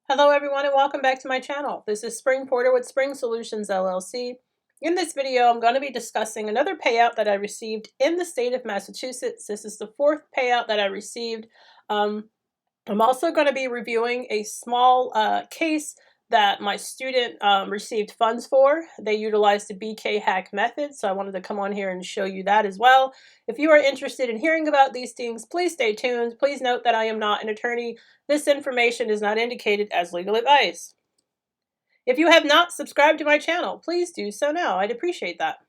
Hello everyone and welcome back to my channel. This is Spring Porter with Spring Solutions LLC. In this video, I'm going to be discussing another payout that I received in the state of Massachusetts. This is the fourth payout that I received. I'm also going to be reviewing a small case that my student received funds for. They utilized the BK hack method, so I wanted to come on here and show you that as well. If you are interested in hearing about these things, please stay tuned. Please note that I am not an attorney. This information is not indicated as legal advice. If you have not subscribed to my channel, please do so now. I'd appreciate that.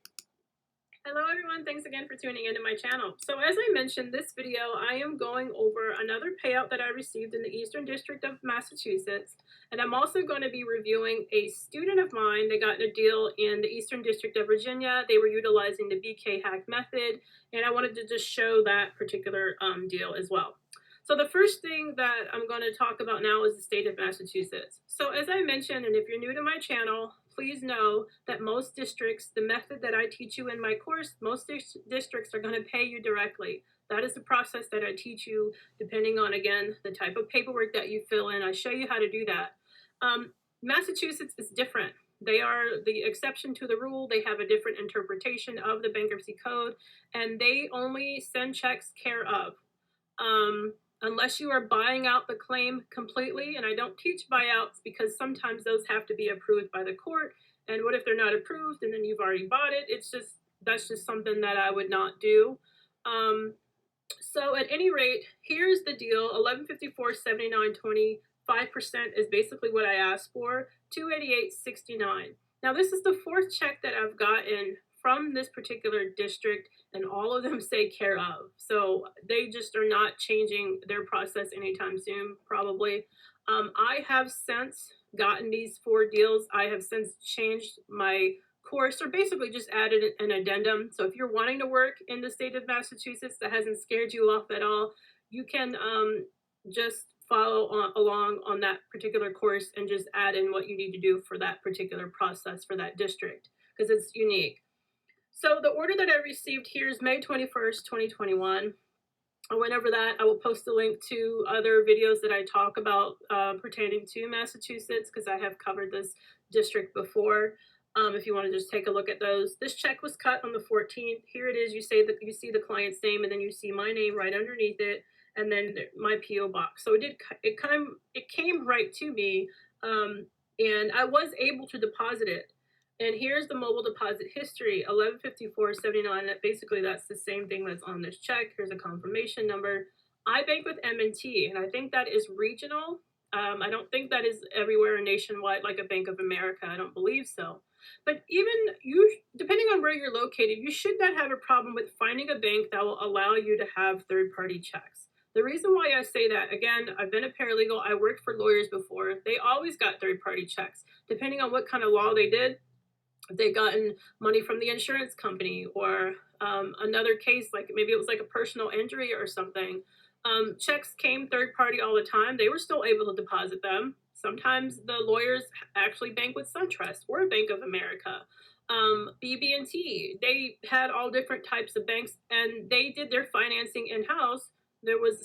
Hello everyone, thanks again for tuning into my channel. So as I mentioned, this video I am going over another payout that I received in the Eastern District of Massachusetts, and I'm also going to be reviewing a student of mine. They got a deal in the Eastern District of Virginia. They were utilizing the BK hack method, and I wanted to just show that particular deal as well. So the first thing that I'm going to talk about now is the state of Massachusetts. So as I mentioned, and if you're new to my channel, please know that most districts, the method that I teach you in my course, most districts are going to pay you directly. That is the process that I teach you, depending on, again, the type of paperwork that you fill in. I show you how to do that. Massachusetts is different. They are the exception to the rule. They have a different interpretation of the bankruptcy code, and they only send checks care of. Unless you are buying out the claim completely, and I don't teach buyouts because sometimes those have to be approved by the court, and what if they're not approved and then you've already bought it? That's just something that I would not do. So at any rate, here's the deal: 1154.7920, 5% is basically what I asked for, 288.69. Now this is the fourth check that I've gotten from this particular district, and all of them say care of. So they just are not changing their process anytime soon, probably. I have since gotten these four deals. I have since changed my course, or basically just added an addendum. So if you're wanting to work in the state of Massachusetts, that hasn't scared you off at all, you can just follow along on that particular course and just add in what you need to do for that particular process for that district, because it's unique. So the order that I received here is May 21st, 2021. I went over that. I will post a link to other videos that I talk about pertaining to Massachusetts, because I have covered this district before. If you want to just take a look at those. This check was cut on the 14th. Here it is. You see the client's name, and then you see my name right underneath it, and then my PO box. So it came right to me, and I was able to deposit it. And here's the mobile deposit history, 1154.79. Basically, that's the same thing that's on this check. Here's a confirmation number. I bank with M&T, and I think that is regional. I don't think that is everywhere nationwide like a Bank of America. I don't believe so. But even you, depending on where you're located, you should not have a problem with finding a bank that will allow you to have third-party checks. The reason why I say that, again, I've been a paralegal. I worked for lawyers before. They always got third-party checks, depending on what kind of law they did. If they gotten money from the insurance company, or another case, like maybe it was like a personal injury or something. Checks came third party all the time. They were still able to deposit them. Sometimes the lawyers actually bank with SunTrust or Bank of America. BB&T, they had all different types of banks, and they did their financing in-house.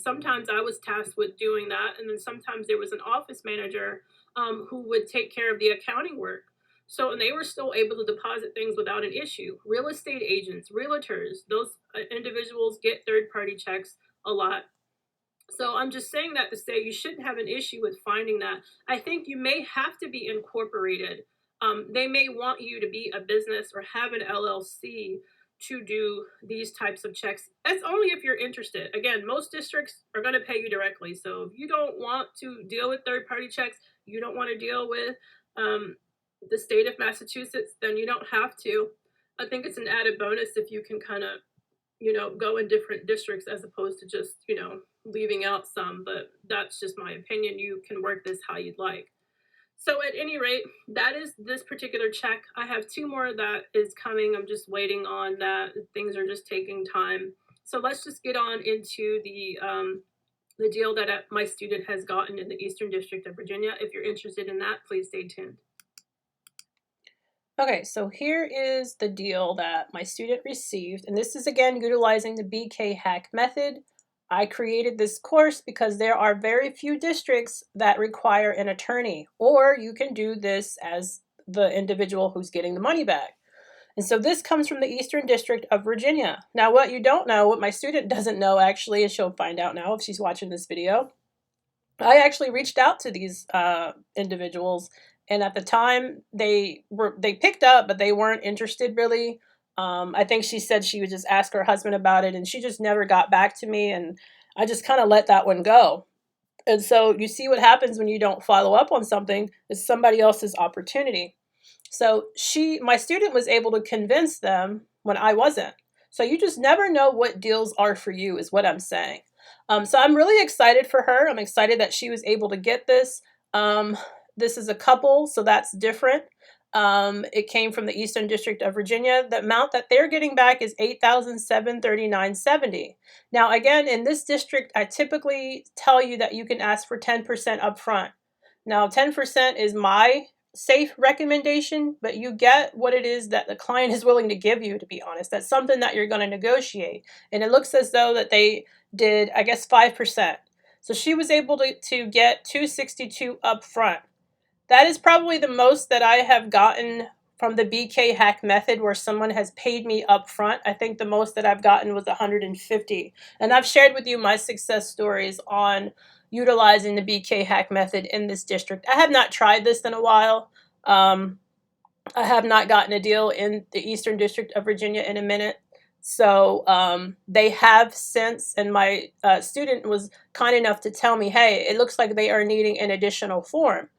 Sometimes I was tasked with doing that, and then sometimes there was an office manager who would take care of the accounting work. So, and they were still able to deposit things without an issue. Real estate agents, realtors, those individuals get third-party checks a lot. So I'm just saying that to say you shouldn't have an issue with finding that. I think you may have to be incorporated. They may want you to be a business or have an LLC to do these types of checks. That's only if you're interested. Again, most districts are going to pay you directly. So if you don't want to deal with third-party checks, you don't want to deal with the state of Massachusetts, then you don't have to. I think it's an added bonus if you can kind of, go in different districts as opposed to just, leaving out some, but that's just my opinion. You can work this how you'd like. So at any rate, that is this particular check. I have two more that is coming. I'm just waiting on that. Things are just taking time. So let's just get on into the deal that my student has gotten in the Eastern District of Virginia. If you're interested in that, please stay tuned. Okay, so here is the deal that my student received, and this is again utilizing the BK hack method. I created this course because there are very few districts that require an attorney, or you can do this as the individual who's getting the money back. And so this comes from the Eastern District of Virginia. Now, what you don't know, what my student doesn't know actually, and she'll find out now if she's watching this video, I actually reached out to these individuals, and at the time they picked up, but they weren't interested really. I think she said she would just ask her husband about it, and she just never got back to me, and I just kind of let that one go. And so you see what happens when you don't follow up on something is somebody else's opportunity. So my student was able to convince them when I wasn't. So you just never know what deals are for you is what I'm saying. So I'm really excited for her. I'm excited that she was able to get this. This is a couple, so that's different. It came from the Eastern District of Virginia. The amount that they're getting back is $8,739.70. Now, again, in this district, I typically tell you that you can ask for 10% upfront. Now, 10% is my safe recommendation, but you get what it is that the client is willing to give you, to be honest. That's something that you're going to negotiate. And it looks as though that they did, I guess, 5%. So she was able to get $262 up front. That is probably the most that I have gotten from the BK hack method where someone has paid me up front. I think the most that I've gotten was $150. And I've shared with you my success stories on utilizing the BK hack method in this district. I have not tried this in a while. I have not gotten a deal in the Eastern District of Virginia in a minute. So they have since, and my student was kind enough to tell me, hey, it looks like they are needing an additional form.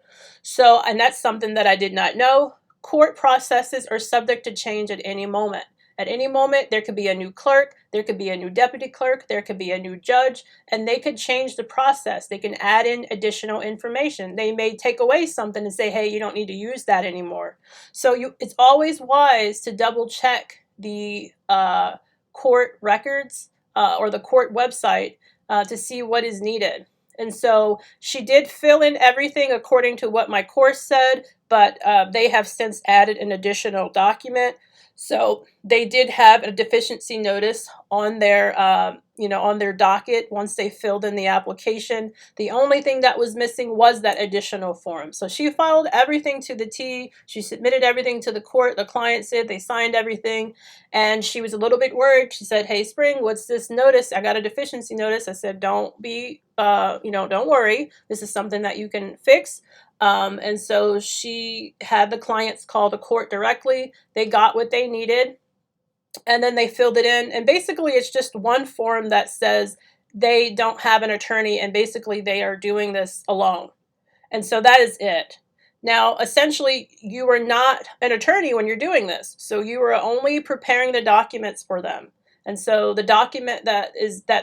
So, and that's something that I did not know. Court processes are subject to change at any moment. At any moment, there could be a new clerk, there could be a new deputy clerk, there could be a new judge, and they could change the process. They can add in additional information. They may take away something and say, hey, you don't need to use that anymore. So it's always wise to double check the court records or the court website to see what is needed. And so she did fill in everything according to what my course said, but they have since added an additional document. So they did have a deficiency notice on their, on their docket once they filled in the application. The only thing that was missing was that additional form. So she filed everything to the T. She submitted everything to the court. The client said they signed everything, and she was a little bit worried. She said, "Hey, Spring, what's this notice? I got a deficiency notice." I said, "Don't be, don't worry. This is something that you can fix." And so she had the clients call the court directly. They got what they needed, and then they filled it in. And basically, it's just one form that says they don't have an attorney, and basically they are doing this alone. And so that is it. Now, essentially, you are not an attorney when you're doing this. So you are only preparing the documents for them. And so the document that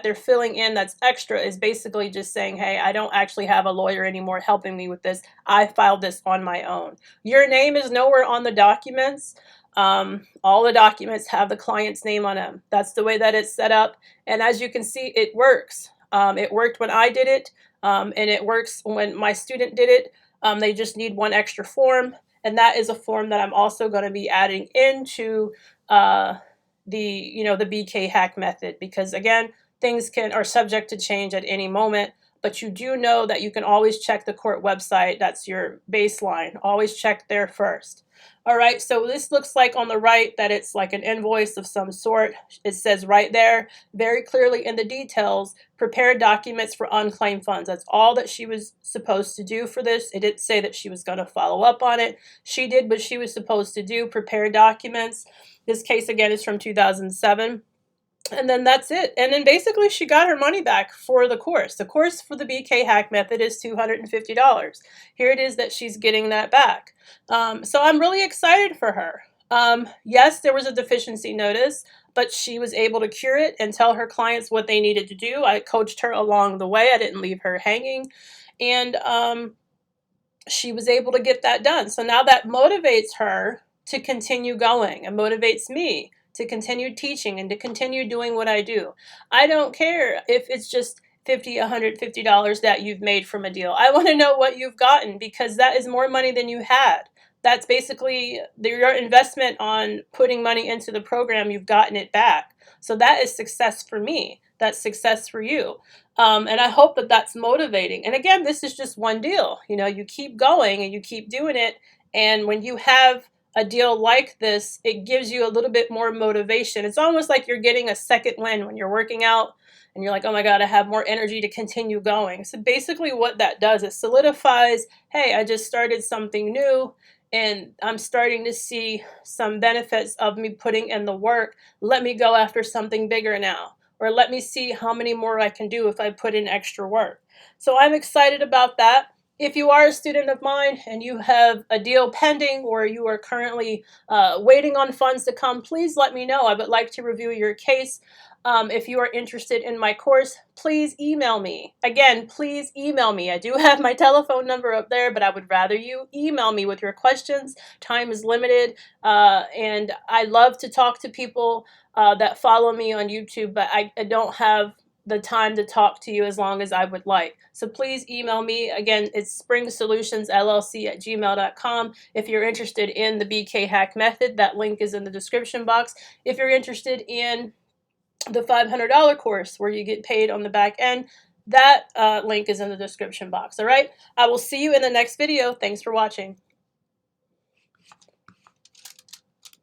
they're filling in that's extra is basically just saying, hey, I don't actually have a lawyer anymore helping me with this. I filed this on my own. Your name is nowhere on the documents. All the documents have the client's name on them. That's the way that it's set up. And as you can see, it works. It worked when I did it, and it works when my student did it. They just need one extra form. And that is a form that I'm also going to be adding into the BK hack method, because again, things are subject to change at any moment, but you do know that you can always check the court website. That's your baseline. Always check there first. All right, so this looks like on the right that it's like an invoice of some sort. It says right there, very clearly in the details, prepare documents for unclaimed funds. That's all that she was supposed to do for this. It didn't say that she was going to follow up on it. She did what she was supposed to do, prepare documents. This case, again, is from 2007. And then that's it. And then basically she got her money back for the course. The course for the BK hack method is $250. Here it is that she's getting that back. So I'm really excited for her. Yes, there was a deficiency notice, but she was able to cure it and tell her clients what they needed to do. I coached her along the way. I didn't leave her hanging. And she was able to get that done. So now that motivates her to continue going. It motivates me to continue teaching and to continue doing what I do. I don't care if it's just $50, $150 that you've made from a deal. I want to know what you've gotten, because that is more money than you had. That's basically your investment on putting money into the program. You've gotten it back. So that is success for me. that's success for you. And I hope that that's motivating. And again, this is just one deal. You know, you keep going and you keep doing it. And when you have a deal like this, it gives you a little bit more motivation. It's almost like you're getting a second win when you're working out and you're like, oh my God, I have more energy to continue going. So basically what that does is solidifies, hey, I just started something new and I'm starting to see some benefits of me putting in the work. Let me go after something bigger now, or let me see how many more I can do if I put in extra work. So I'm excited about that. If you are a student of mine and you have a deal pending or you are currently waiting on funds to come, please let me know. I would like to review your case. If you are interested in my course, please email me. Again, please email me. I do have my telephone number up there, but I would rather you email me with your questions. Time is limited, and I love to talk to people that follow me on YouTube, but I don't have the time to talk to you as long as I would like. So please email me. Again, it's springsolutionsllc@gmail.com. If you're interested in the BK hack method, that link is in the description box. If you're interested in the $500 course where you get paid on the back end, that link is in the description box. All right. I will see you in the next video. Thanks for watching.